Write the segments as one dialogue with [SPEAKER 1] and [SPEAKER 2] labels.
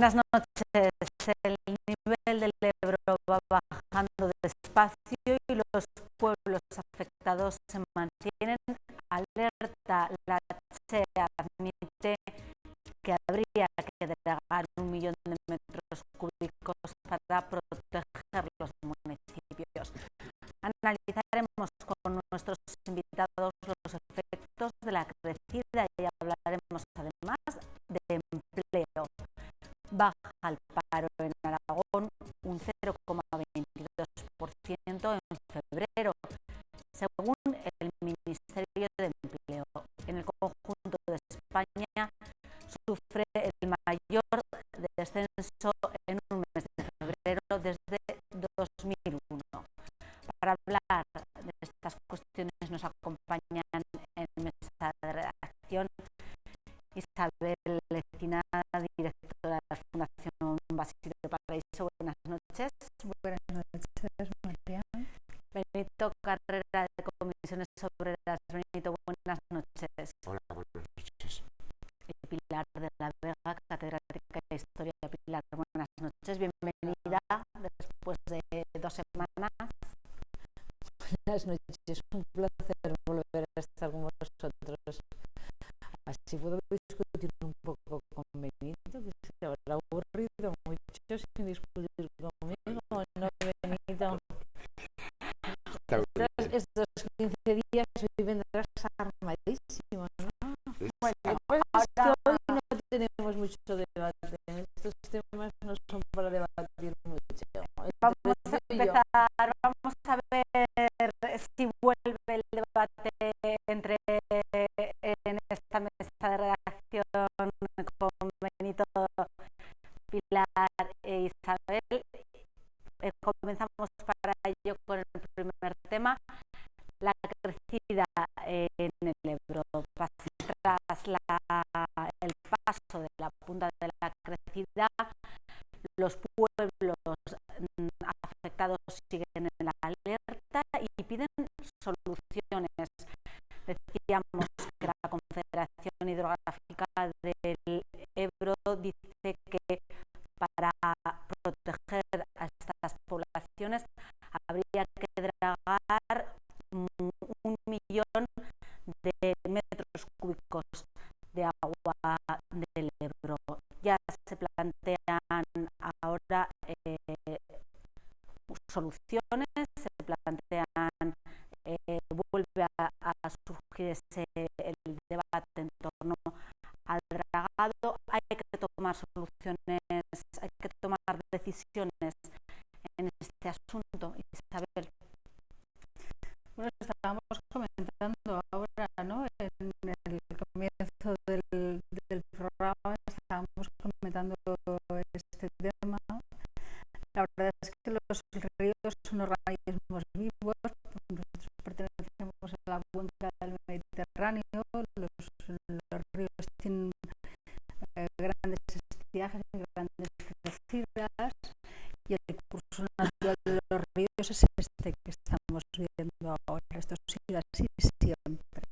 [SPEAKER 1] Buenas noches. El nivel del Ebro va bajando despacio y los pueblos afectados se mantienen alerta. La CHE admite que habría que dragar 1 millón de metros cúbicos para proteger los municipios. Analizaremos con nuestros invitados los efectos de la crecida y hablaremos además de empleo. Baja el paro en Aragón un 0,22% en febrero, según el Ministerio de Empleo. En el conjunto de España sufre el mayor descenso en un mes de febrero desde 2001. Para hablar de estas cuestiones nos acompañan en mesa de redacción Isabel Lecina, directora de la Fundación Basilio Paraíso. Buenas noches.
[SPEAKER 2] Buenas noches, María.
[SPEAKER 1] Benito Carrera, de Comisiones Obreras. Benito, buenas noches.
[SPEAKER 3] Hola, buenas noches.
[SPEAKER 1] Y Pilar de la Vega, catedrática de Historia. Pilar, buenas noches. Bienvenida después de 2 semanas.
[SPEAKER 2] Buenas noches, es un placer volver a estar con vosotros. Así puedo discutir un poco con Benito, que se habrá aburrido mucho sin discutir conmigo, ¿no, Benito? Estos 15 días hoy vendrás armadísimo, ¿no? Bueno, pues ahora... hoy no tenemos mucho debate, estos temas no son para debatir mucho.
[SPEAKER 1] Vamos a empezar, vamos a ver si vuelve el debate en esta mesa de redacción con Benito, Pilar e Isabel. Comenzamos para ello con el primer tema, la crecida en el Ebro. Tras el paso de la punta de la crecida, los pueblos afectados siguen en la alerta y piden soluciones. Decíamos que la Confederación Hidrográfica del Ebro dice que para proteger a estas poblaciones habría que dragar 1 millón de metros cúbicos de agua del Ebro. Ya se plantean ahora soluciones, se plantean, vuelve a surgir el debate en torno al dragado. Hay que tomar soluciones, hay que tomar decisiones en este asunto. Isabel.
[SPEAKER 2] Bueno, estábamos comentando ahora, ¿no? En el comienzo del programa estábamos comentando este tema. La verdad es que los ríos son organismos vivos. Nosotros pertenecemos a la cuenca del Mediterráneo. Los ríos tienen grandes estiajes, grandes crecidas, y el curso natural de los ríos es este que estamos viendo ahora. Esto sigue así siempre.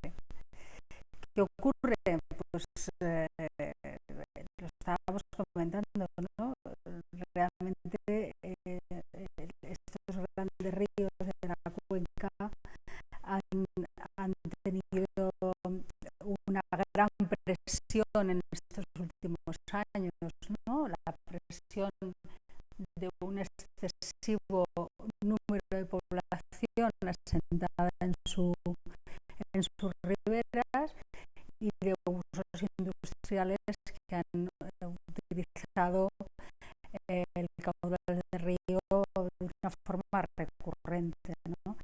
[SPEAKER 2] ¿Qué ocurre? Pues lo estábamos comentando, ¿no? Realmente estos grandes ríos de la cuenca han tenido una gran presión en estos últimos años, ¿no? La presión de un excesivo número de población asentada en sus riberas y de usos industriales que han utilizado el caudal del río de una forma recurrente, ¿no?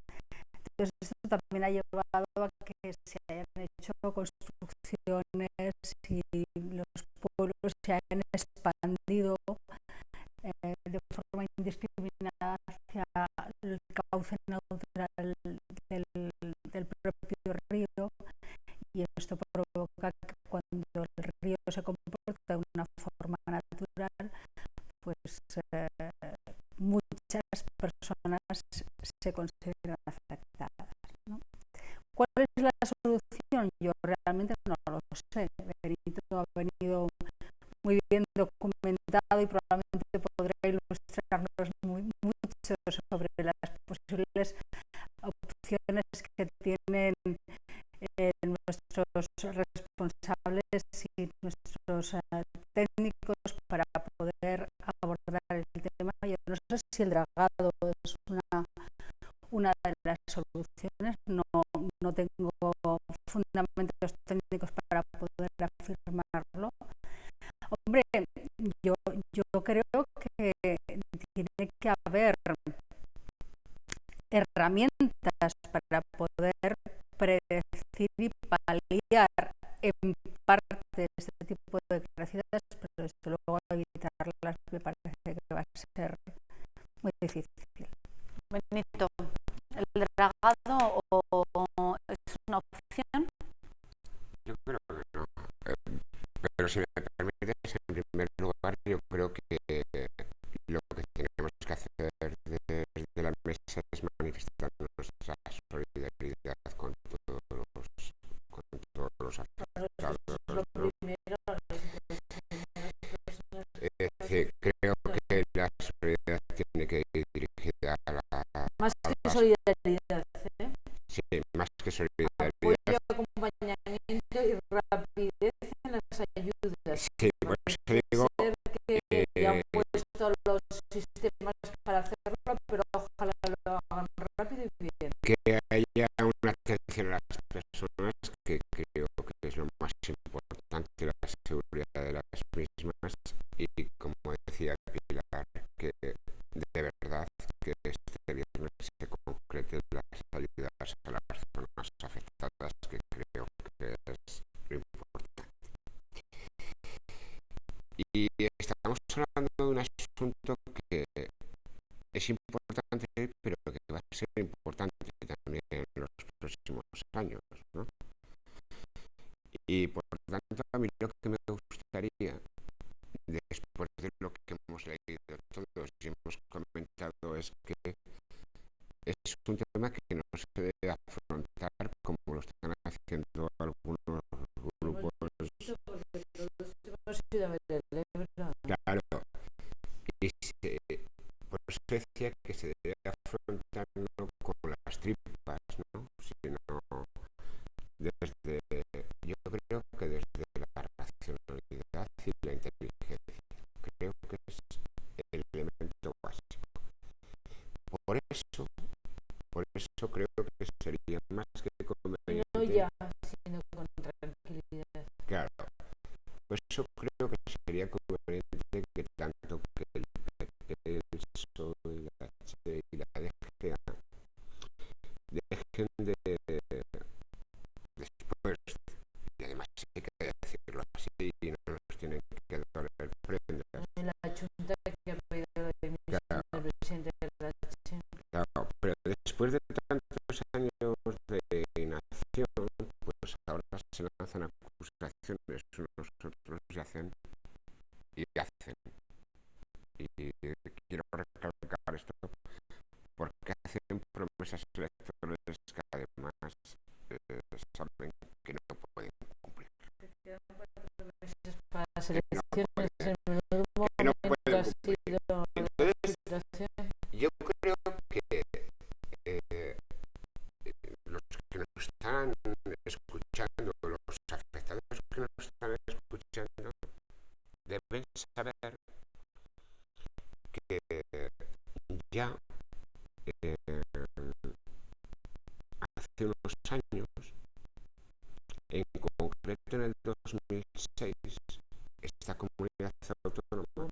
[SPEAKER 2] Entonces esto también ha llevado a que se hayan hecho construcciones y los pueblos se hayan expandido de forma indiscriminada hacia el cauce natural del propio río, y esto provoca que cuando el río se comporta de una forma natural, pues muchas personas se consideran afectadas, ¿no? ¿Cuál es la solución? Yo realmente no lo sé. Benito ha venido muy bien documentado dado y probablemente podrá ilustrarnos mucho sobre las posibles opciones que tienen nuestros responsables y nuestros técnicos para poder abordar el tema. Yo no sé si el dragado es una de las soluciones, no tengo fundamentos técnicos para poder afirmarlo. Hombre, yo creo que tiene que haber herramientas para poder predecir y paliar en parte este tipo de crecidas, pero desde luego evitarlas me parece que va a ser muy difícil.
[SPEAKER 1] Benito, ¿el dragado es una opción?
[SPEAKER 3] Yo creo que no. Pero si me permites, en primer lugar, yo creo que lo que tenemos que hacer desde la mesa es manifestar nuestra solidaridad con todos los afectados, ¿no? Es decir, creo que la solidaridad tiene que ir dirigida a la...
[SPEAKER 1] Más que solidaridad, ¿eh?
[SPEAKER 3] Sí, más que solidaridad.
[SPEAKER 1] Apoyo, acompañamiento y rapidez en las ayudas.
[SPEAKER 3] Sí, por eso digo
[SPEAKER 1] que ya han puesto los sistemas para hacerlo, pero ojalá lo hagan rápido y bien.
[SPEAKER 3] Que haya una atención a las personas, que creo que es lo más importante, la seguridad de las mismas, y como decía Pilar, que de verdad que este viernes se concreten las ayudas a las zonas afectadas, que creo que es lo importante. Y estamos hablando de un asunto que es importante, pero que va a ser importante también en los próximos años, ¿no? Y por tanto, a mí lo que me gustaría, después de lo que hemos leído todos y hemos comentado, es que es un tema que no se debe afrontar como lo están haciendo algunos grupos. Claro, y por eso decía que se debe afrontar no como las tripas, ¿no? Sino yo creo que desde la racionalidad y la inteligencia. Creo que es el elemento básico. Por eso creo que sería más que conveniente.
[SPEAKER 1] No ya, sino con tranquilidad.
[SPEAKER 3] Claro. Por eso creo que sería conveniente que tanto que el PP, el PSOE, la H y la DGA dejen de, después, y además hay que decirlo así, y no nos tienen que doler prendas.
[SPEAKER 1] La Junta que ha pedido la dimisión del presidente de la H.
[SPEAKER 3] Claro, pero después de tantos años de inacción, pues ahora se lanzan acusaciones unos otros y hacen. Y quiero recalcar esto porque hacen promesas electorales que además saben que no pueden cumplir.
[SPEAKER 1] Para las elecciones,
[SPEAKER 3] que no pueden cumplir. Entonces, yo creo que los que nos están escuchando, los afectados que nos están escuchando, deben saber que ya hace unos años, en concreto en el 2006, esta comunidad autónoma,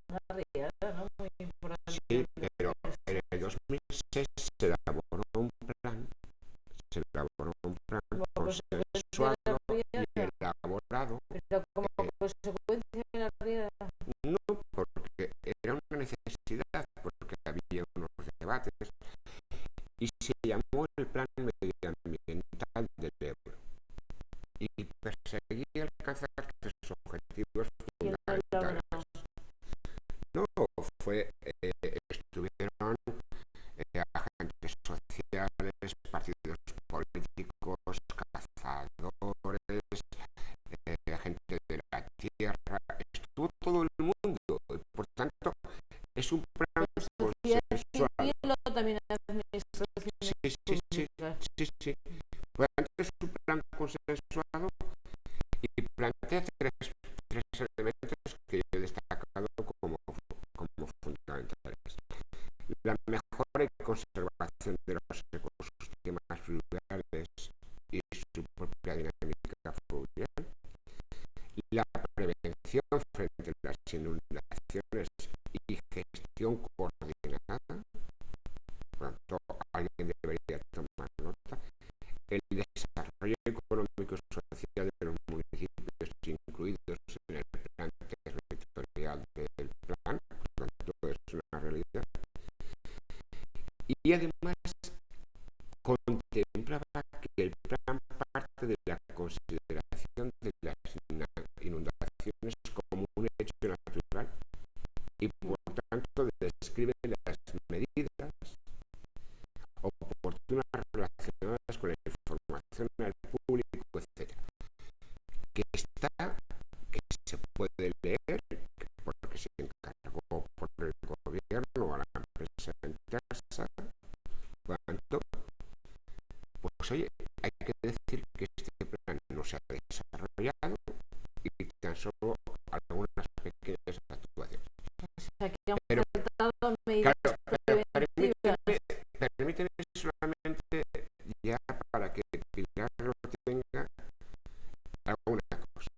[SPEAKER 3] sí, pero en el 2006 se elaboró un plan consensuado y elaborado.
[SPEAKER 1] Pero como consecuencia de la rieda.
[SPEAKER 3] No, porque era una necesidad, porque había unos debates, y se llamó el Plan Medioambiental del Ebro, y perseguía alcanzar tres objetivos fundamentales. No, estuvieron agentes sociales, partidos políticos, cazadores, sí. Por tanto, es un plan consensuado y plantea tres elementos que yo he destacado como fundamentales. La mejora y conservación de los ecosistemas fluviales y su propia dinámica fluvial. La prevención frente a las inundaciones y gestión coordinada. Por lo tanto, alguien debería tomar nota. El desarrollo económico y social de los municipios incluidos en el plan territorial del plan, por lo tanto, es una realidad. Y además contemplaba que el plan parte de la consideración de las inundaciones como un hecho natural y por tanto describe las medidas oportunas relacionadas con la información al público, etc. Que se puede leer, porque se encargó por el gobierno a la empresa en casa. Por tanto, pues oye, hay que decir que este plan no se ha desarrollado y tan solo algunas pequeñas actuaciones.
[SPEAKER 1] O sea, que han
[SPEAKER 3] Pero,
[SPEAKER 1] faltado medidas preventivas.
[SPEAKER 3] permíteme solamente, ya para que Pilar lo tenga, alguna cosa.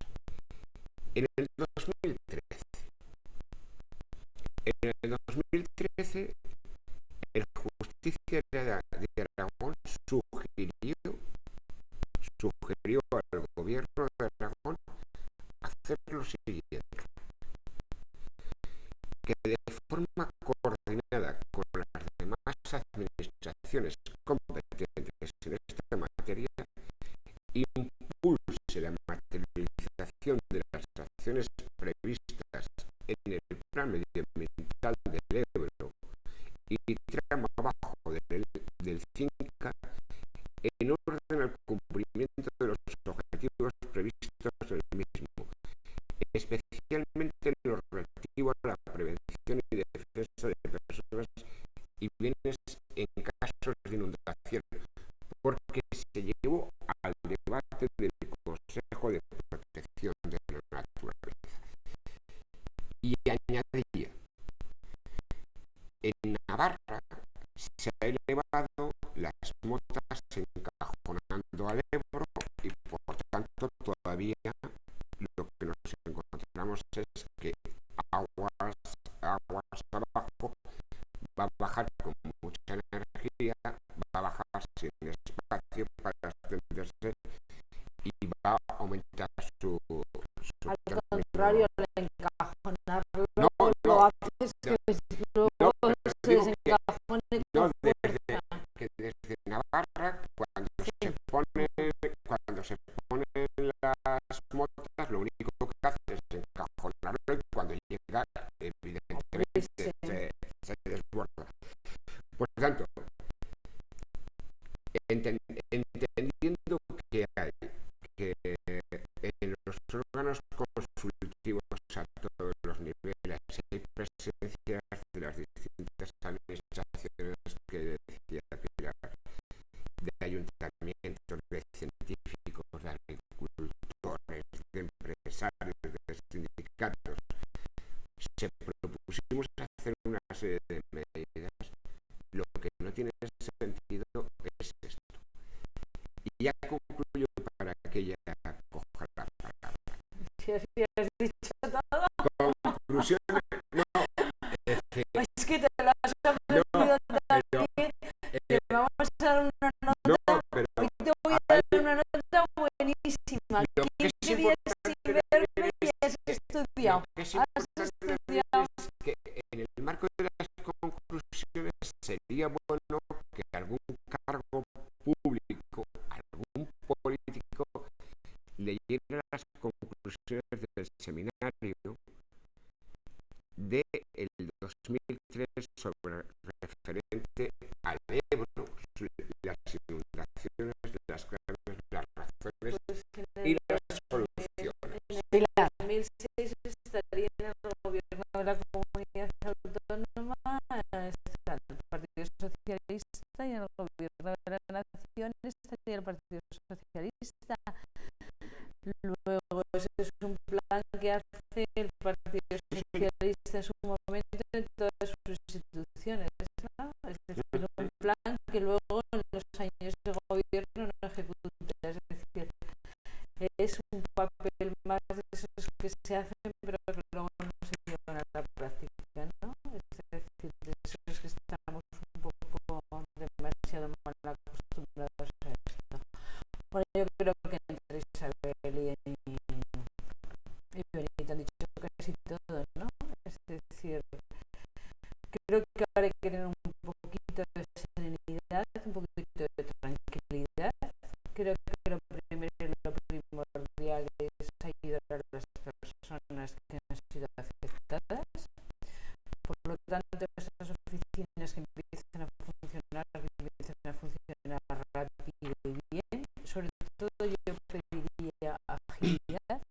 [SPEAKER 3] En el 2013, el Justicia de Aragón sugirió al gobierno de Aragón hacer lo siguiente: que de forma coordinada con las demás administraciones competentes en esta materia, impulse la materialización de las acciones previstas en el Plan Medioambiental del Ebro y tramo abajo del CINCA en orden al cumplimiento de los objetivos previstos en el mismo, especialmente en lo relativo a la prevención y defensa de personas y bienes en casos de inundación, porque se llevó al debate del Consejo de Protección de la Naturaleza. Y añadía: en Navarra se ha elevado las motas encajonando al Ebro y por tanto todavía lo que nos encontramos es que aguas abajo va a bajar con mucha energía, va a bajar sin espacio para extenderse y va a aumentar su
[SPEAKER 1] Al
[SPEAKER 3] tamaño.
[SPEAKER 1] contrario, al encajonarlo,
[SPEAKER 3] No,
[SPEAKER 1] lo haces que luego se
[SPEAKER 3] digo
[SPEAKER 1] desencajone con fuerza.
[SPEAKER 3] que desde Navarra, cuando se ponen las motas, lo único que hace es encajonarlo y cuando llega, evidentemente, se desborda. Por lo tanto, entendiendo que hay que en los órganos consultivos a todos los niveles hay presencias de las distintas administraciones que decía Pilar, de ayuntamientos, de científicos, de agricultores, de empresarios, de sindicatos, se propusimos hacer una serie de medidas. Lo que no tiene sentido es esto. Y ya concluyo para que ella coja la palabra.
[SPEAKER 1] Si has dicho todo.
[SPEAKER 3] Conclusiones, no,
[SPEAKER 1] Es que te lo has aprendido también, que vamos a dar una nota, y te voy a dar una nota buenísima. 15 días sin verme y has estudiado.
[SPEAKER 3] Lo que es importante es que en el marco de las conclusiones sería bueno que algún cargo público, algún político, leyera las conclusiones del seminario del 2003 sobre referente al Ebro, las inundaciones, las causas, las razones y las soluciones.
[SPEAKER 1] En el 2006 estaría en el gobierno de la comunidad autónoma el Partido Socialista, y en el gobierno de la Nación estaría y el Partido Socialista. Luego ese es un plan que hace el Partido Socialista en su momento en todas sus instituciones, ¿no? Es decir, un plan que luego en los años de gobierno no ejecuta. Es decir, es un papel más de esos que se hacen pero que luego no se llevan a la práctica, ¿no? Es decir, de esos que estamos un poco demasiado mal acostumbrados a esto. Bueno, yo creo que entre Isabel y Benito han dicho casi todo, ¿no? Es decir, creo que ahora hay que tener un poquito de serenidad, un poquito de tranquilidad. Creo que lo primero y lo primordial es ayudar a las personas que han sido afectadas. Por lo tanto, estas oficinas que empiecen a funcionar rápido y bien. Sobre todo yo pediría agilidad.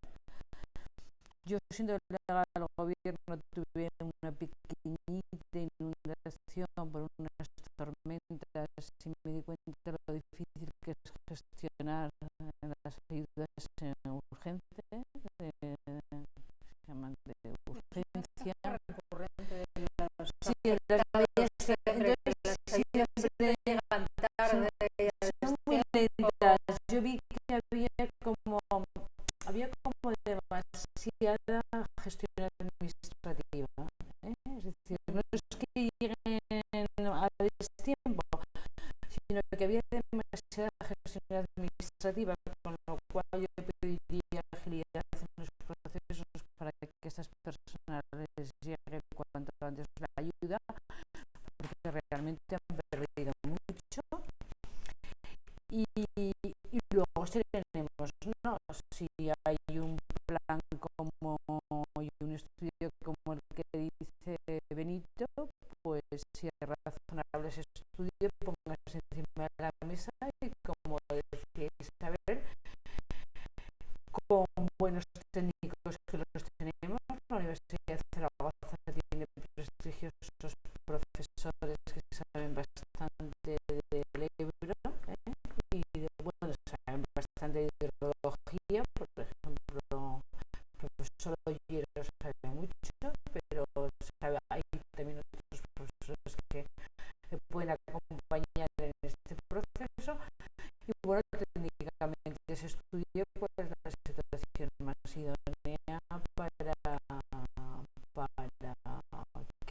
[SPEAKER 1] Yo, siendo delegada del gobierno, tuve una pequeñita inundación por unas tormentas y me di cuenta de lo difícil que es gestionar las ayudas urgentes, se llaman de urgencia. Sí, las medidas siempre llegan tarde, son muy lentas. Yo vi que había como demasiada gestión administrativa, es decir, no es que lleguen a destiempo, sino que había demasiada gestión administrativa, con lo cual yo pediría agilidad en los procesos para que estas personas les llegue cuanto antes la ayuda, porque realmente han perdido mucho. Y luego tenemos, ¿no? Si hay un plan y un estudio como el que dice Benito, pues si es razonable ese estudio, póngase encima de la mesa y, como decía Isabel, con buenos técnicos que los tenemos. La Universidad de Zaragoza tiene prestigiosos profesores que saben bastante del Ebro, y saben bastante de hidrología. Por ejemplo, el profesor Ollero sabe mucho, pero hay también otros profesores que pueden acompañar en este proceso. Y bueno, técnicamente ese estudio, cuál es la situación más idónea para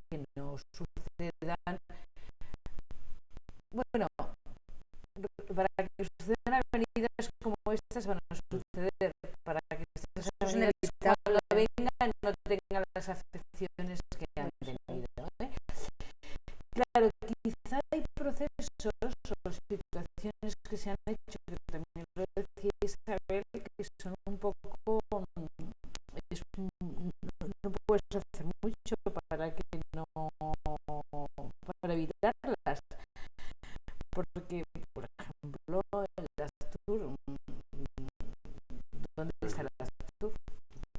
[SPEAKER 1] que no sucedan, bueno, para que sucedan avenidas como estas van a suceder, para que estas avenidas cuando vengan no tengan las afecciones que han tenido, Claro, quizá hay procesos o situaciones que se han hecho, que también lo decía Isabel, que son un poco, no puedes hacer mucho para evitarlas, porque, por ejemplo, el Astur, ¿dónde está el Astur?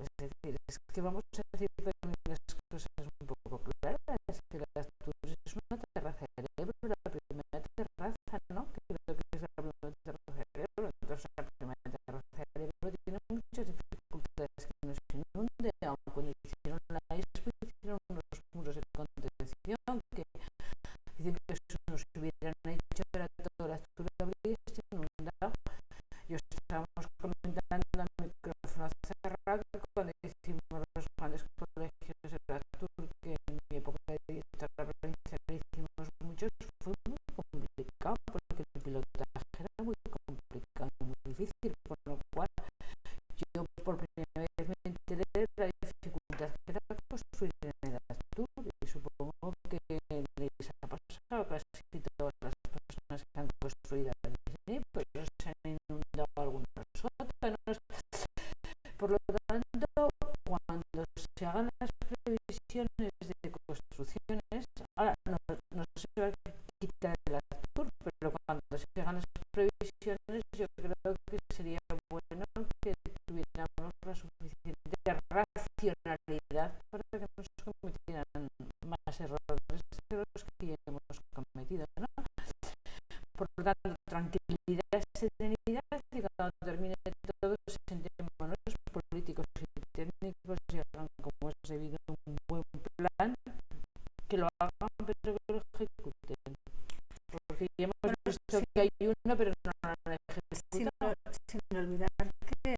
[SPEAKER 1] Es decir, es que vamos a decir también las cosas un poco claras, que el Astur es una terraza del Ebro, la primera terraza, ¿no? Creo que es la primera terraza del Ebro. Entonces, la primera terraza del Ebro tiene muchas dificultades que no se inunde, aunque cuando hicieron la expo hicieron unos muros de contención que dicen que si no se hubieran hecho era todo el Astur habría inundado. Yo estábamos comentando al micrófono cerrado cuando hicimos los grandes colegios de Astur, que en mi época de directora de la provincia hicimos muchos, fue muy complicado porque el pilotaje era muy complicado, muy difícil, por lo cual yo por primera vez me enteré de la dificultad que era construir en el Astur, y supongo que les ha pasado casi todas las personas que han construido allí, pues se han inundado algunos sótanos. Por lo tanto, cuando se hagan las previsiones de construcciones, ahora no se va a quitar el Astur, pero cuando se hagan las previsiones, yo creo que sería bueno que tuviéramos la suficiente racionalidad para que no se cometieran más errores de los que ya hemos cometido, ¿no? Por lo tanto, tranquilidad,
[SPEAKER 4] serenidad y cuando termine todo se sentirán los políticos y técnicos y hagan como es debido un buen plan, que lo hagan pero que lo ejecuten. Porque ya hemos visto que hay una pero no la han ejecutado.
[SPEAKER 2] Sin olvidar que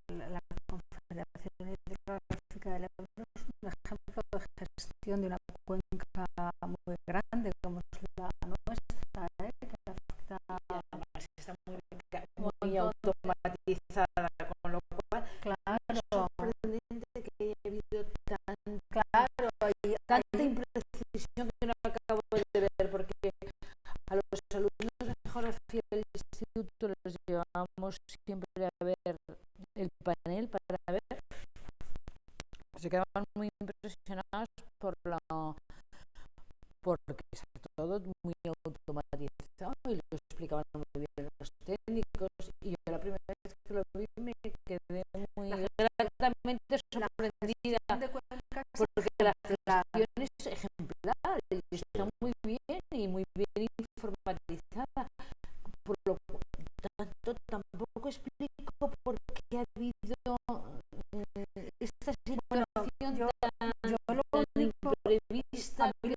[SPEAKER 2] la Confederación Hidrográfica del Ebro es un ejemplo de gestión de una cuenca muy grande como es la nuestra, que afecta
[SPEAKER 4] y además está muy automatizada, con lo cual es sorprendente que haya habido tanta imprecisión que no acabo de ver, porque a los alumnos de geografía del instituto les llevamos siempre a ver el panel para ver, se quedaban muy impresionados porque está todo muy automatizado y lo explicaban muy bien los técnicos, y yo la primera vez que lo vi me quedé muy gratamente sorprendida porque la gestión es ejemplar y está muy bien y muy bien informatizada, por lo tanto tampoco explico por qué ha habido esta situación tan imprevista.
[SPEAKER 2] A mí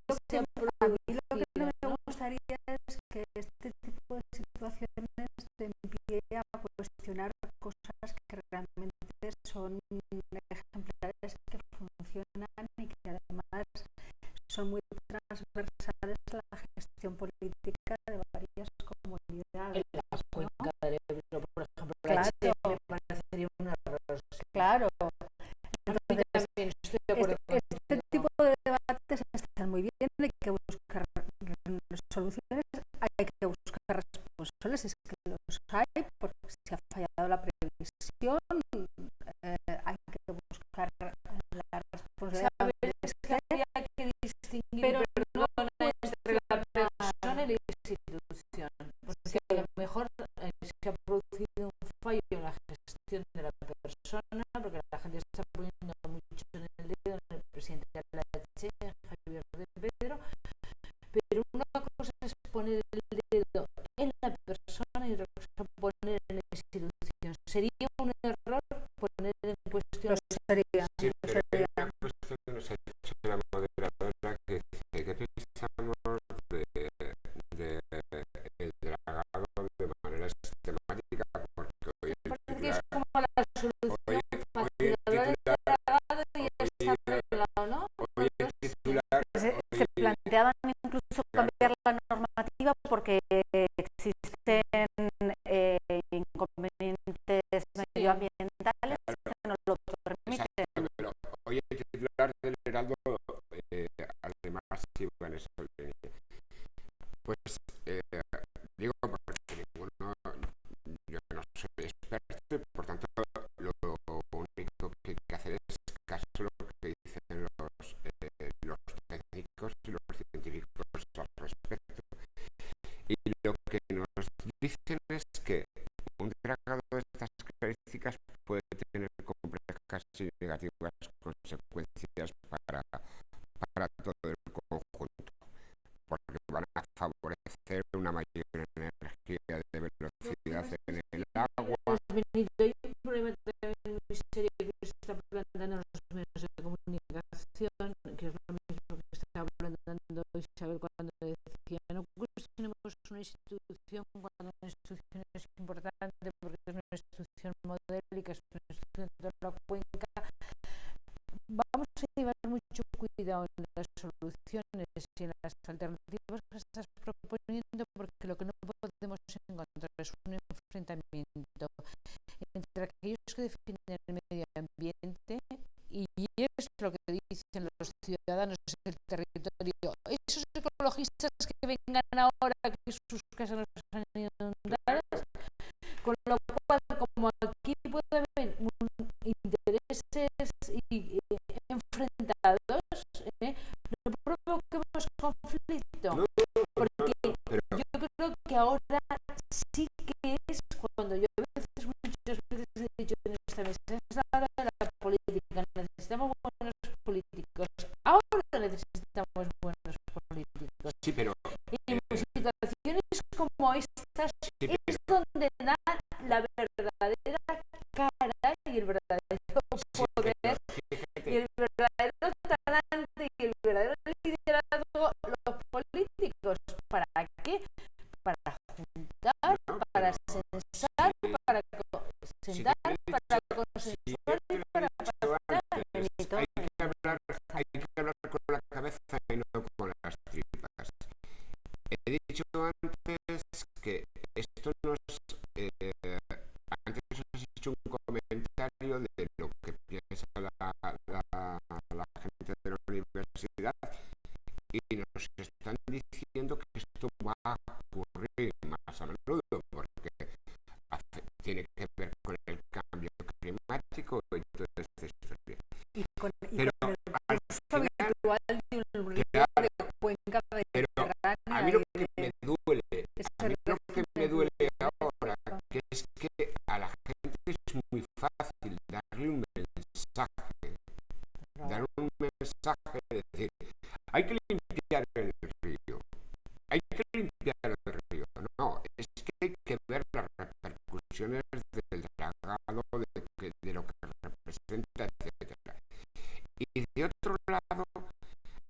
[SPEAKER 2] lo que no me gustaría es que este tipo de situaciones te envíe a cuestionar cosas que realmente son ejemplares, que funcionan y que además son muy transversales a la gestión política de varias comunidades.
[SPEAKER 4] En la cuenca del Ebro, por ejemplo,
[SPEAKER 2] claro,
[SPEAKER 4] me parecería un error.
[SPEAKER 2] Claro.
[SPEAKER 4] Entonces, también estoy de acuerdo
[SPEAKER 2] este tipo de debates están muy bien, hay que buscar soluciones, hay que buscar responsables, es que los hay, porque si ha fallado la previsión, hay que buscar la responsabilidad.
[SPEAKER 4] Es que había que distinguir entre la persona y la institución, porque a lo mejor se ha producido un fallo en la gestión de la persona, porque la gente está poniendo mucho en el dedo en el presidente de la Che, Javier de Pedro, pero una cosa es poner el dedo en la persona y otra cosa es poner en la institución. Sería un error poner en cuestión.
[SPEAKER 3] Sí, pero hay una cuestión que nos ha dicho la moderadora, que dice que pensamos de el dragado de manera sistemática, porque hoy el titular,
[SPEAKER 4] es como la solución fácil, hablar del dragado y está arreglado, ¿no?
[SPEAKER 3] Hoy el titular,
[SPEAKER 1] se planteaban incluso cambiar la normativa porque existen inconvenientes medioambientales que no lo permiten.
[SPEAKER 3] exacto, pero hoy el titular del Heraldo además iba en esa línea. Pues digo, porque ninguno, yo no soy experto y por tanto lo único que hay que hacer es caso a lo que dicen los técnicos y los científicos al respecto. Y lo que nos dicen es que un dragado de estas características puede tener complejas y negativas consecuencias para todo el conjunto, porque van a favorecer una mayor energía de velocidad en el agua.
[SPEAKER 4] Hay un problema también muy serio que se está planteando en los medios de comunicación, que es lo mismo que está planteando Isabel cuando decía: no cuestionemos una institución cuando una institución es importante porque es una institución modélica, es una institución de la cuenca. Vamos a llevar mucho cuidado en las soluciones y en las alternativas que estás proponiendo, porque lo que no podemos encontrar es un enfrentamiento entre aquellos que defienden el medio ambiente y es lo que dicen los ciudadanos del territorio. Esos ecologistas que vengan ahora que sus casas no están inundadas, con lo cual, como aquí puede haber intereses enfrentados, no provoquemos conflicto, porque yo creo que ahora sí que es cuando yo muchas veces he dicho en esta mesa, es la hora de la política, necesitamos buenos políticos, ahora necesitamos buenos políticos.
[SPEAKER 3] Sí, pero
[SPEAKER 4] en situaciones como estas,
[SPEAKER 3] sí,
[SPEAKER 4] es consensar, para sentar, para consensuar y para pactar.
[SPEAKER 3] Hay que hablar con la cabeza y no con las tripas. He dicho antes que esto no es... antes os he hecho un comentario de lo que piensa la gente de la universidad y nos están diciendo que esto va a ocurrir más a menudo porque tiene que ver con el cambio climático y todo esto. Pero al final, claro,
[SPEAKER 2] de cuenca
[SPEAKER 3] pero a mí lo que me duele, ahora, que es que a la gente es muy fácil darle un mensaje de decir, hay que limpiar el río, hay que limpiar el río. No, es que hay que ver las repercusiones del dragado, de lo que representa, etcétera. Y de otro lado,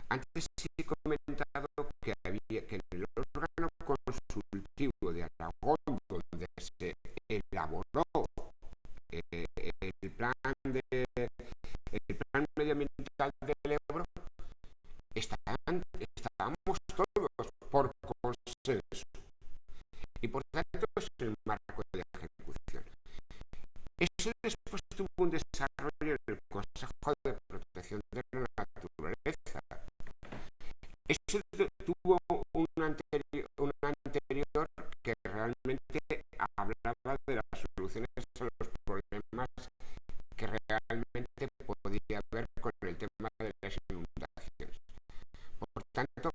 [SPEAKER 3] antes sí he comentado que en el órgano consultivo de Aragón, donde se elaboró el plan medioambiental del Ebro, estábamos todos por consenso. Y por tanto es el marco de ejecución. Eso después tuvo un desarrollo en el Consejo de Protección de la Naturaleza. Eso tuvo un anterior que realmente hablaba de las soluciones a los problemas que realmente podía haber con el tema de las inundaciones. Por tanto,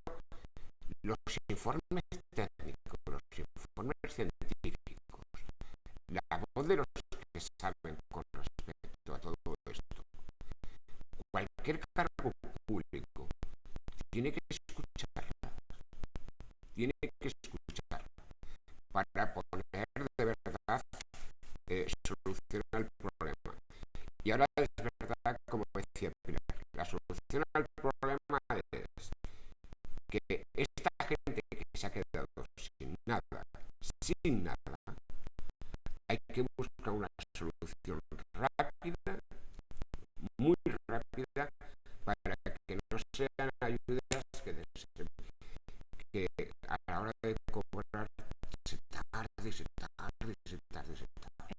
[SPEAKER 3] los informes técnicos, los informes científicos, la voz de los que saben con respecto a todo esto, cualquier cargo público tiene que escuchar para poner de verdad solución al problema. Y ahora es verdad, como decía Pilar, la solución al problema es que esta gente que se ha quedado sin nada, hay que buscar una solución rápida, muy rápida, para que no sean ayudas que a la hora de cobrar se tarde.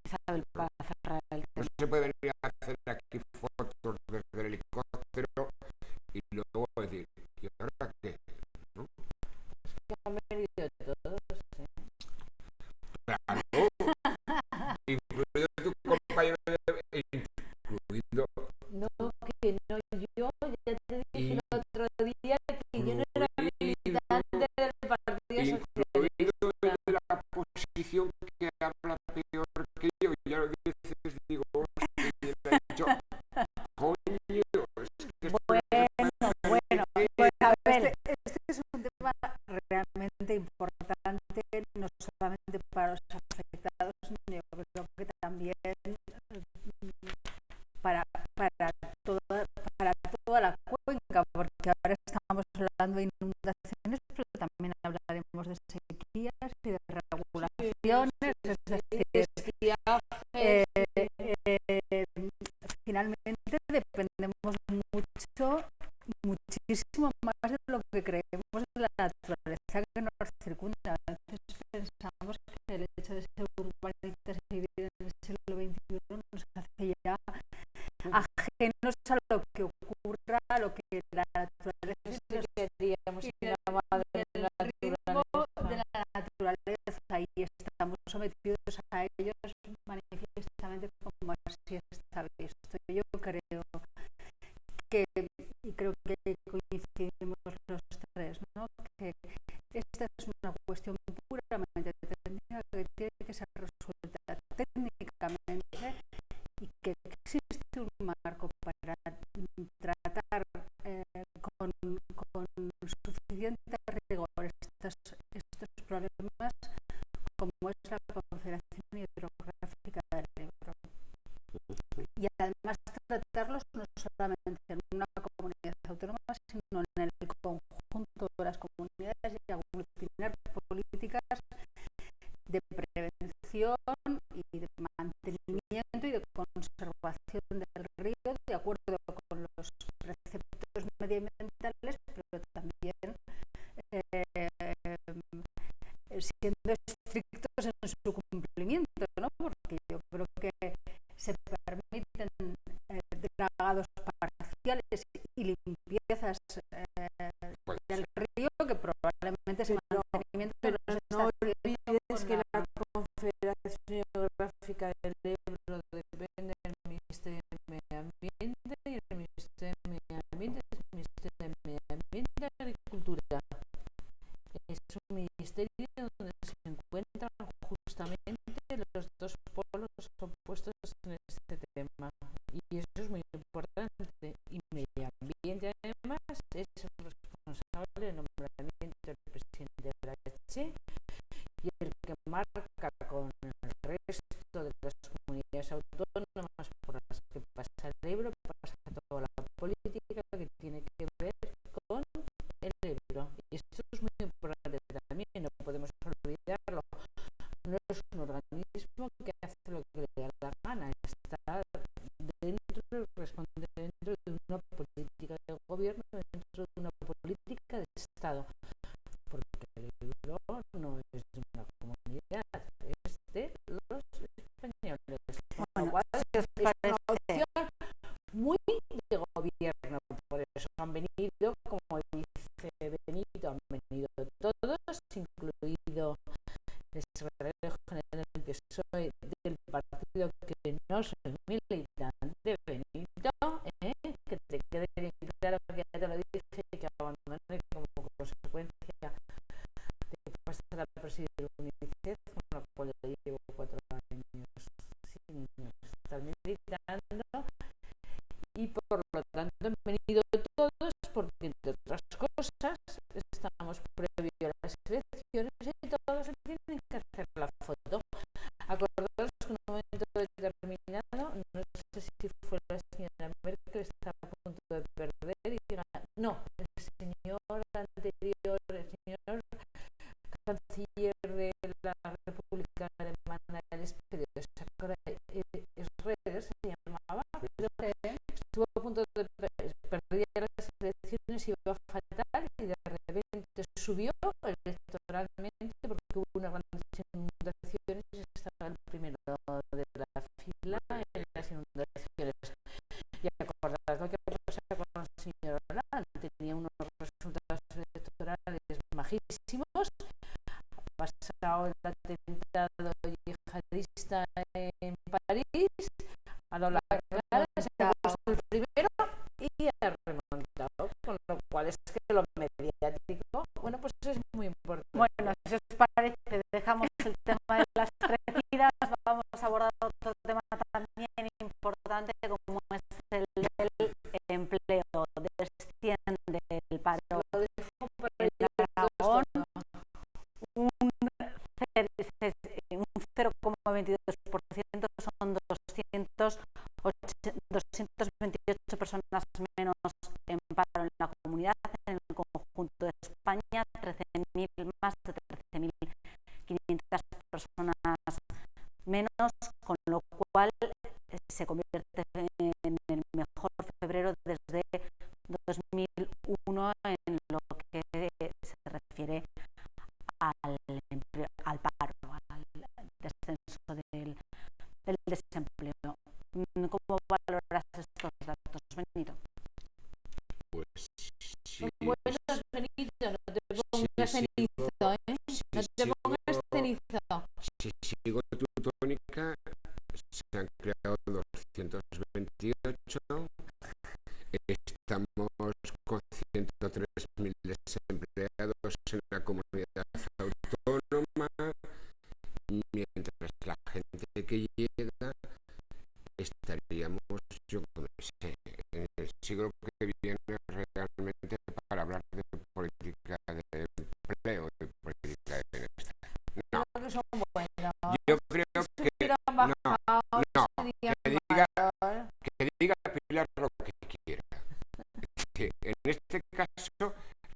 [SPEAKER 1] Isabel, para cerrar el
[SPEAKER 3] No
[SPEAKER 1] tema.
[SPEAKER 3] se puede venir a hacer aquí fotos desde el helicóptero y luego decir, ¿y ahora qué? ¿No?
[SPEAKER 4] Que han venido todos, ¿eh?
[SPEAKER 3] Claro, incluido tu compañero, incluido.
[SPEAKER 4] No, que no, yo ya te dije el otro día que yo no era militante del Partido Socialista.
[SPEAKER 3] De la posición que habla peor que yo, ya lo dices, digo, hostia, le he dicho, coño, es que
[SPEAKER 1] Bueno,
[SPEAKER 2] Pues
[SPEAKER 1] a ver,
[SPEAKER 2] este es un tema realmente importante, no solamente para los afectados, sino yo creo que también para toda la cuenca, porque ahora estamos hablando de inundaciones, pero también hablaremos de sequías y de regulaciones, es decir, finalmente dependemos muchísimo más de lo que creemos de la naturaleza que nos circunda. A veces pensamos que el hecho de ser urbanistas y vivir en el siglo XXI nos hace ya ajenos a lo que ocurra, a lo que la naturaleza
[SPEAKER 4] Nos quedaríamos sin la madre de la
[SPEAKER 2] ritmo de la naturaleza, y estamos sometidos a ellos manifiestamente como así está visto. Yo creo que, y creo que coincidimos los tres, ¿no?, que esta es una cuestión puramente técnica que tiene que ser resuelta técnicamente, y que existe un marco para tratar con suficiente rigor estos problemas, como es la Confederación Hidrográfica del Ebro. Y además tratarlos no solamente en una comunidad autónoma, sino en el conjunto de las comunidades, y aglutinar políticas de prevención
[SPEAKER 4] Dirección Geográfica del Ebro depende del Ministerio de Medio Ambiente y el Ministerio de Medio Ambiente es el Ministerio de Medio Ambiente y Agricultura. Es un ministerio donde se encuentran justamente los dos polos opuestos en este tema. Y eso es muy importante. Y Medio Ambiente, además, es el responsable del nombramiento del presidente de la Che y el que marca con el resto de las comunidades autónomas por las que pasa el Ebro, pasa toda la política que tiene que ver con el Ebro. Y esto es muy importante también, no podemos olvidarlo. No es un organismo que hace lo que le da la gana, está responde dentro de una política de gobierno, dentro de una política de Estado. Porque el Ebro no es de una comunidad, es de los españoles.
[SPEAKER 1] Bueno,
[SPEAKER 4] Es una opción muy de gobierno, por eso han venido, como dice Benito, han venido todos, incluido el secretario general del PSOE del partido que no soy militante, Benito, que te quede bien claro que ya te lo dije, que abandoné como consecuencia de pasar a presidir UNICEF, con lo cual ya llevo 4 años sin estar militando, y por lo tanto han venido todos porque, entre otras cosas, estamos previo a las elecciones y todos se tienen que hacer la foto. Acordaros que en un momento determinado, no sé si fue la señora Merkel, estaba a punto de perder y diga, no, el señor anterior, el señor canciller de la República Alemana, el expediente, Schroeder se llamaba, estuvo a punto de perder las elecciones, iba fatal y de repente subió electoralmente porque hubo una gran inundaciones y estaba el primero de la fila en las inundaciones. Y acordad lo que pasa con el señor Hollande, tenía unos resultados electorales majísimos, ha pasado el atentado yihadista en París, ha dado la cara, se ha puesto el primero y ha remontado, con lo cual es que lo mediático, bueno, pues es muy importante.
[SPEAKER 1] Bueno, si os parece, dejamos el tema de las crecidas, vamos a abordar otro tema también importante como es el del empleo. Desciende el paro en Aragón un 0,22%, son 228 personas menos en paro en la comunidad. En el conjunto de España, más de 13.500 personas menos, con lo cual se convierte en el mejor febrero desde 2001 en lo que se refiere al paro, al descenso del desempleo. ¿Cómo valoras estos datos, Benito?
[SPEAKER 3] Pues sí.
[SPEAKER 4] Buenos, Benito, no te pongas cenizo, no te pongas cenizo.
[SPEAKER 3] Si sigo tu tónica, se han creado 228, estamos con 103.000 desempleados en la comunidad autónoma, mientras la gente que llega estaríamos, yo no sé, en el siglo que viene realmente para hablar de política de empleo, de política de bienestar. No,
[SPEAKER 4] creo que son buenos.
[SPEAKER 3] yo creo que que diga Pilar lo que quiera. Que en este caso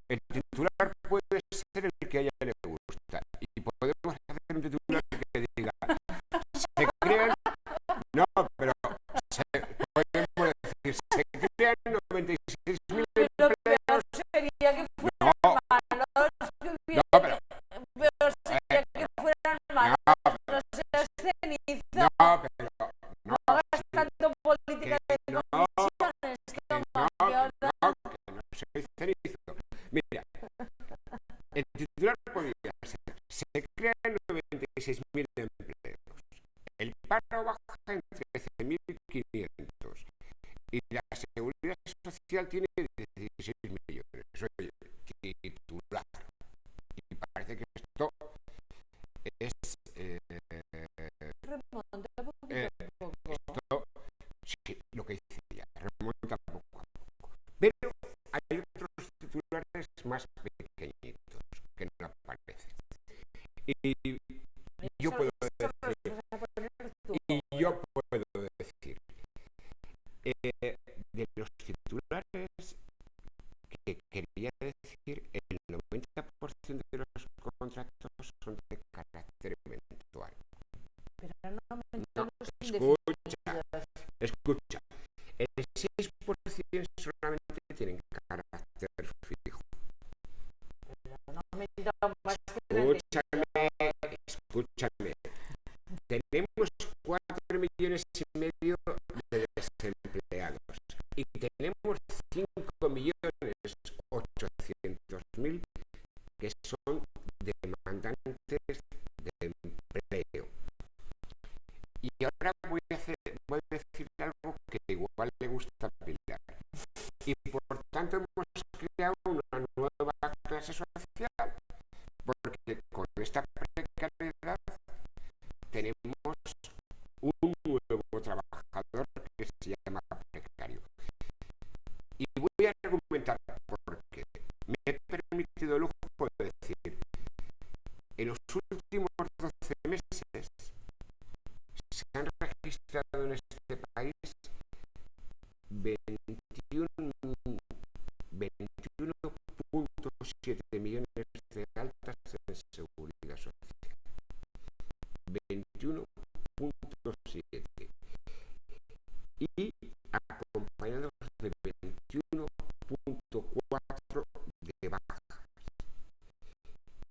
[SPEAKER 3] el titular puede ser el que a ella le gusta y podemos hacer un titular que diga se crean, no, pero podemos decir se crean 96.000 empleos.
[SPEAKER 4] Sería que fueran malos,
[SPEAKER 3] pero
[SPEAKER 4] sería que fueran malos, no seas cenizo,
[SPEAKER 3] no
[SPEAKER 4] hagas tanto política de condiciones,
[SPEAKER 3] que no soy cenizo. Mira, el titular podría ser se crean 96.000 empleos. el paro baja en 13.500 y la seguridad social tiene 16 millones. Oye, titular. Y parece que esto es
[SPEAKER 4] remonta poquito a poco.
[SPEAKER 3] esto, sí, lo que dice ella, remonta poco a poco. Pero hay otros titulares más pequeñitos que no aparecen. Y yo puedo decir, de los titulares que quería decir, el 90% de los contratos son de carácter eventual.
[SPEAKER 4] Pero no aumentan
[SPEAKER 3] No,
[SPEAKER 4] los indefinidos.
[SPEAKER 3] escucha, el 6% solamente tienen carácter fijo.
[SPEAKER 4] Pero no aumentan más que la
[SPEAKER 3] Escúchame. Tenemos 4,5 millones de desempleados y tenemos 5.800.000 que son demandantes de empleo. Y ahora voy a decir algo que igual le gusta a Pilar. Y por tanto hemos creado una nueva clase social, porque con esta precariedad tenemos un nuevo trabajador que se llama precario. Y voy a argumentar por qué. Me he permitido el lujo de decir, en los últimos 12 meses se han registrado en este país 21,7 millones de altas en seguridad social. 21,7 y acompañados de 21,4 de bajas.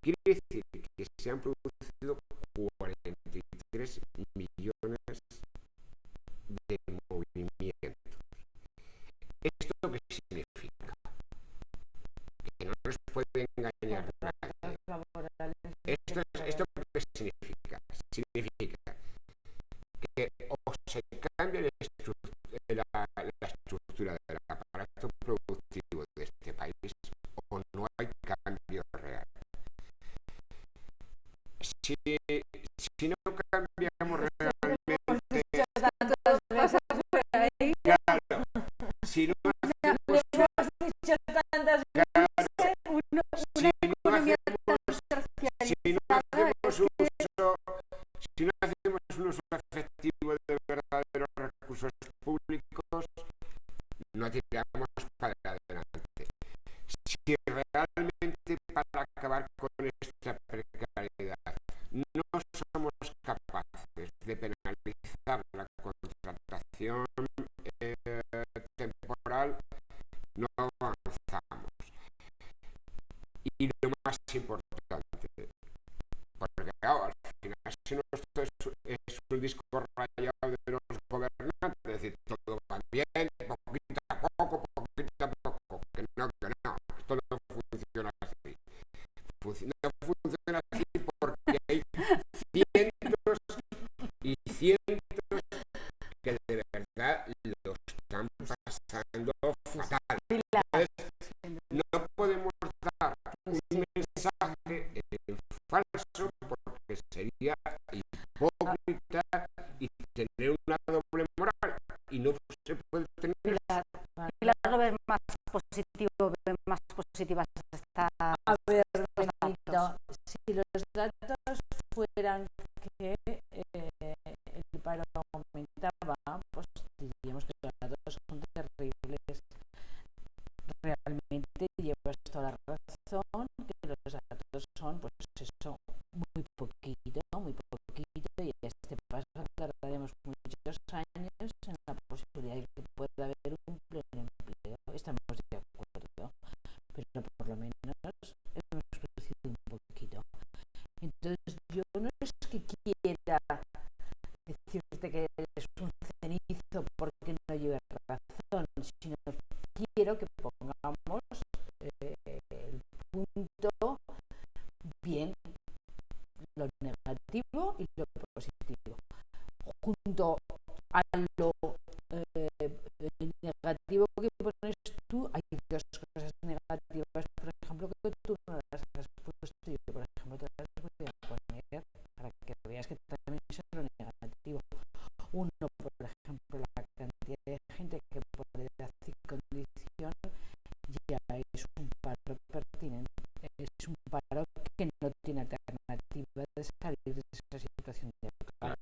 [SPEAKER 3] Quiere decir que se han producido 43 millones de movimientos. ¿Esto qué significa? Que no nos puede engañar nadie. ¿Esto qué significa? Significa que o se cambia la estructura del aparato productivo de este país o no hay cambio real. Si no cambiamos realmente, claro, si no hacemos un uso efectivo de verdaderos recursos públicos, no tiramos para adelante. Si realmente para acabar con esta precariedad no somos capaces de penalizar la contratación temporal, no avanzamos. Y lo más importante, porque claro, al final si no esto es un disco rayado de los gobernantes, es decir, todo va bien, poquito a poco, que no, esto no funciona así. No funciona así porque hay cientos y cientos que de verdad lo están pasando fatal. Entonces, no podemos dar un mensaje falso porque sería hipócrita y tener una doble moral y no se puede tener.
[SPEAKER 1] Y la ves más positivo, ves más positivas esta.
[SPEAKER 4] A ver, Benito, si los datos fueran que el paro aumentaba, pues diríamos que los datos son terribles. Realmente llevas toda la razón, que los datos son, pues eso, muy poquito, y a este paso tardaremos muchos años en la posibilidad de que pueda haber un pleno empleo. Estamos de acuerdo, pero por lo menos hemos crecido un poquito. Entonces yo no es que quiera decirte que eres un cenizo porque no lleves razón, sino quiero que pongamos el punto bien, lo negativo y lo positivo. junto a lo negativo que pones tú, hay dos cosas negativas, por ejemplo, que tú no las has puesto. Yo, por ejemplo, te las voy a poner para que veas que también es lo negativo. Uno, por ejemplo, la cantidad de gente que por edad y condición ya es un paro pertinente, es un paro que no tiene alternativa de salir de esa situación de paro.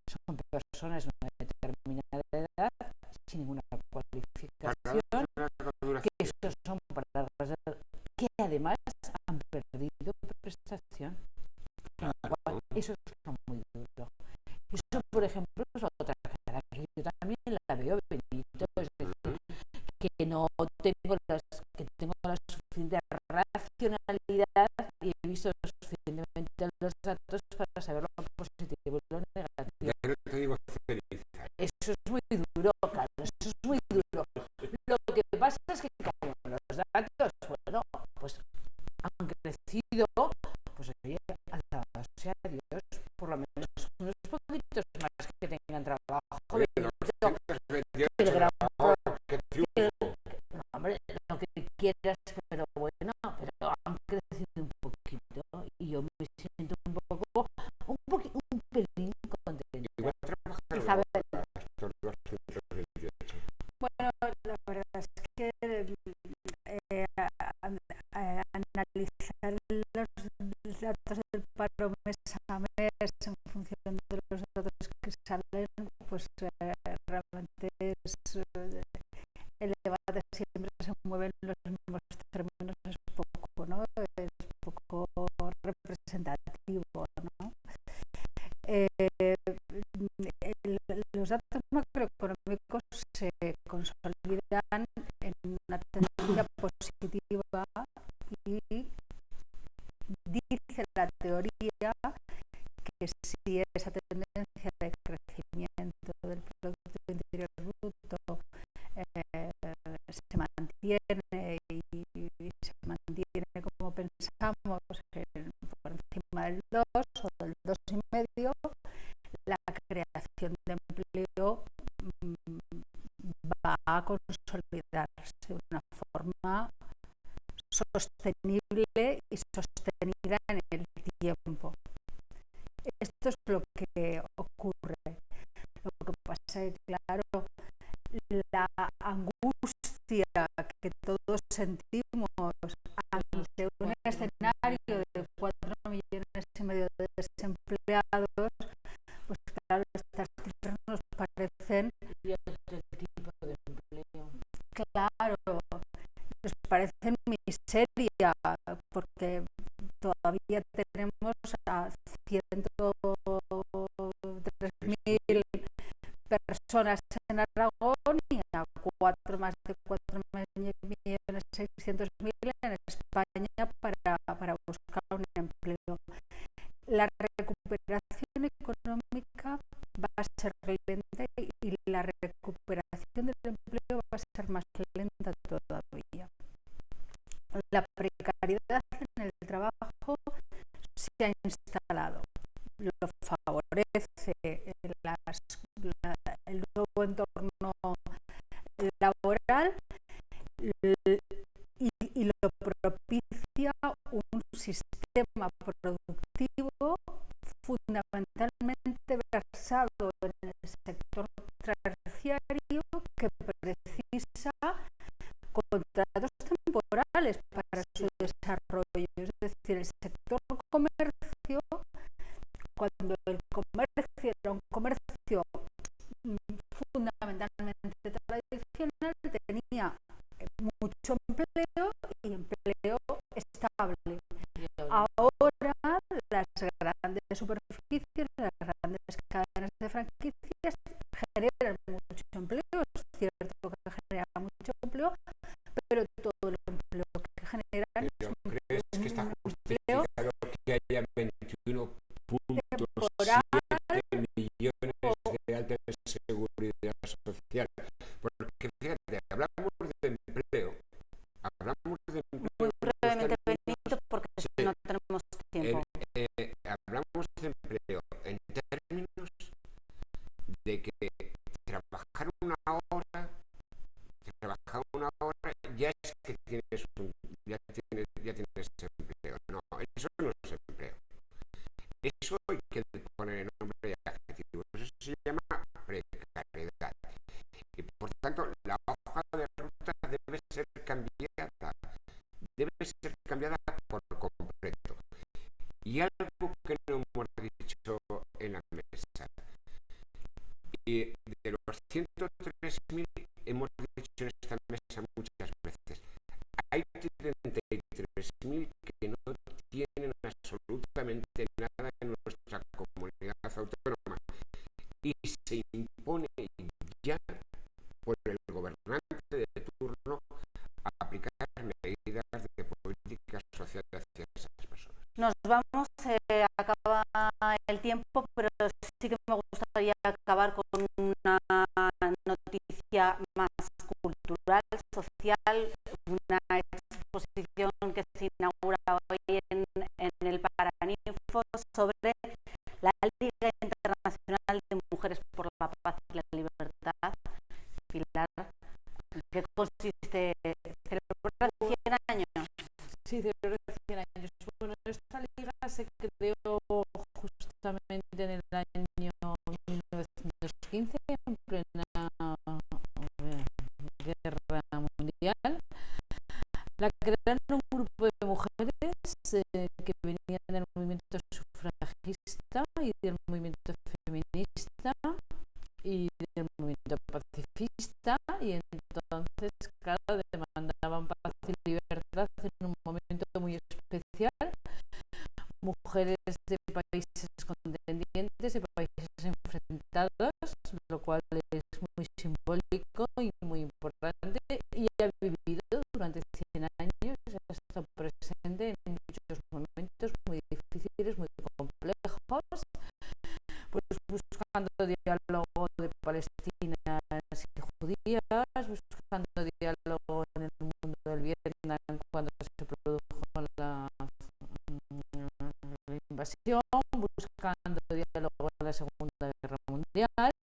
[SPEAKER 4] Son personas de una determinada edad sin ninguna cualificación, que esos son para que además han perdido prestación. Eso es muy duro. Eso, por ejemplo, es otra cara que yo también la veo benito, es decir, que no tengo la suficiente racionalidad y he visto suficientemente los datos para saber lo positivo y lo negativo.
[SPEAKER 3] Ya no te digo feliz.
[SPEAKER 4] Eso es muy duro, claro, eso es muy duro. Lo que pasa es que como los datos, bueno, pues han crecido, pues oye, alabado sea Dios, por lo menos unos poquitos más que tengan trabajo.
[SPEAKER 3] Oye,
[SPEAKER 4] el gran no, hombre, lo que quieras, pero bueno, pero han crecido un poquito y yo me siento un pelín contento.
[SPEAKER 2] Isabel. Bueno, la verdad es que analizar los datos del paro mes a mes en función de los datos que salen, pues realmente es el debate siempre se mueve en los mismos términos, es poco, ¿no? Es poco representativo, ¿no? Los datos macroeconómicos se consolidan en una tendencia positiva y dice la teoría que si esa tendencia de crecimiento del Producto Interior Bruto se mantiene y se mantiene como pensamos por encima del 2 o del 2,5, la creación de empleo va a consolidarse de una forma sostenible y sostenida en el tiempo. Esto es lo que ocurre. Lo que pasa es que, claro, la angustia que todos sentimos ante un escenario de 4,5 millones de desempleados, pues claro, estas cifras nos parecen claro, nos parecen miseria, porque todavía tenemos a 103.000 personas en Aragón y a más de 4.600.000 en España para buscar un empleo. La recuperación económica va a ser lenta y la recuperación del empleo va a ser más lenta todavía. La precariedad en el trabajo se ha instalado. Lo favorece el nuevo entorno laboral y lo propicia un sistema productivo fundamentalmente versado en el sector terciario que precisa contratos temporales para su desarrollo. Es decir, el sector comercio, cuando el comercio era un comercio fundamentalmente tradicional, tenía mucho empleo y empleo estable. Ahora las grandes superficies, las grandes cadenas de franquicias generan mucho empleo, es cierto que generan mucho empleo, pero todo el empleo que generan
[SPEAKER 3] ¿Crees que está justificado que haya 21.7 millones de alta seguridad social? Porque fíjate, hablamos de empleo.
[SPEAKER 1] Muy brevemente, Benito, porque
[SPEAKER 3] sí,
[SPEAKER 1] no tenemos tiempo.
[SPEAKER 3] Hablamos de empleo en términos de los 103.000 hemos dicho en esta mesa muchas veces, hay 33.000 que no tienen absolutamente nada en nuestra comunidad autónoma y se impone ya por el gobernante de turno aplicar medidas de política social hacia esas personas.
[SPEAKER 1] Nos vamos, acaba el tiempo, pero sí que me gustaría acabar con una noticia más cultural, social, una exposición que se inaugura hoy en el Paraninfo sobre la Liga Internacional de Mujeres por la Paz y la Libertad. Pilar, ¿en qué consiste? ¿Celebrar 100 años?
[SPEAKER 4] Sí, celebrar 100 años. Bueno, esta liga se creó justamente en el año 1915, en plena guerra mundial. La crearon un grupo de mujeres que venían del movimiento sufragista y del movimiento feminista y del movimiento pacifista, y entonces, claro, demandaban paz y libertad en un momento muy especial. Mujeres de países contendientes, de países enfrentados, lo cual es muy simbólico y muy importante, y ha vivido durante 100 años, ha estado presente en muchos momentos muy difíciles, muy complejos, pues buscando diálogo de palestinas y judías, buscando diálogo en el mundo del Vietnam cuando se produjo la invasión, buscando diálogo en la Segunda Guerra Mundial,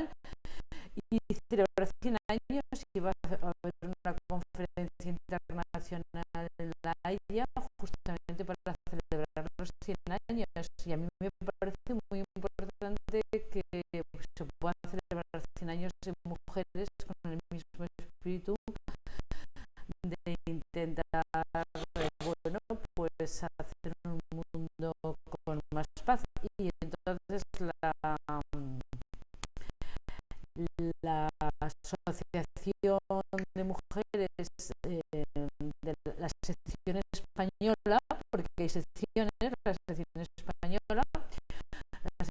[SPEAKER 4] y celebrar 100 años y va a haber una conferencia internacional en La Haya justamente para celebrar los 100 años, y a mí me parece muy importante que se puedan celebrar 100 años de mujeres con el mismo espíritu de intentar, bueno, pues hacer un mundo con más paz. Y entonces la Asociación de Mujeres de la sección española, porque hay secciones, la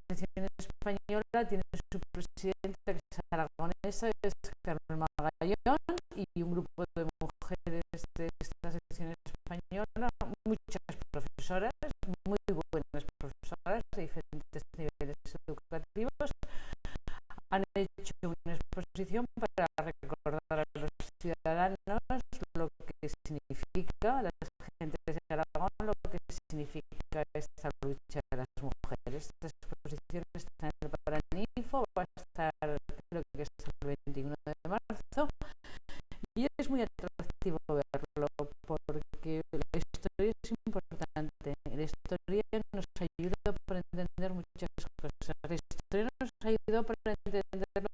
[SPEAKER 4] sección española tiene su presidenta, que es aragonesa, es Carmen Magallón, y un grupo de mujeres de esta sección española, muchas profesoras, muy buenas profesoras de diferentes niveles educativos, han hecho una exposición para recordar a los ciudadanos lo que significa, a las gentes de Aragón, lo que significa esta lucha de las mujeres. Esta exposición está en el Paraninfo, va a estar, creo que hasta el 21 de marzo, y es muy atractivo verlo porque la historia es importante. La historia nos ayuda para entender muchas cosas. La historia nos ayuda para entender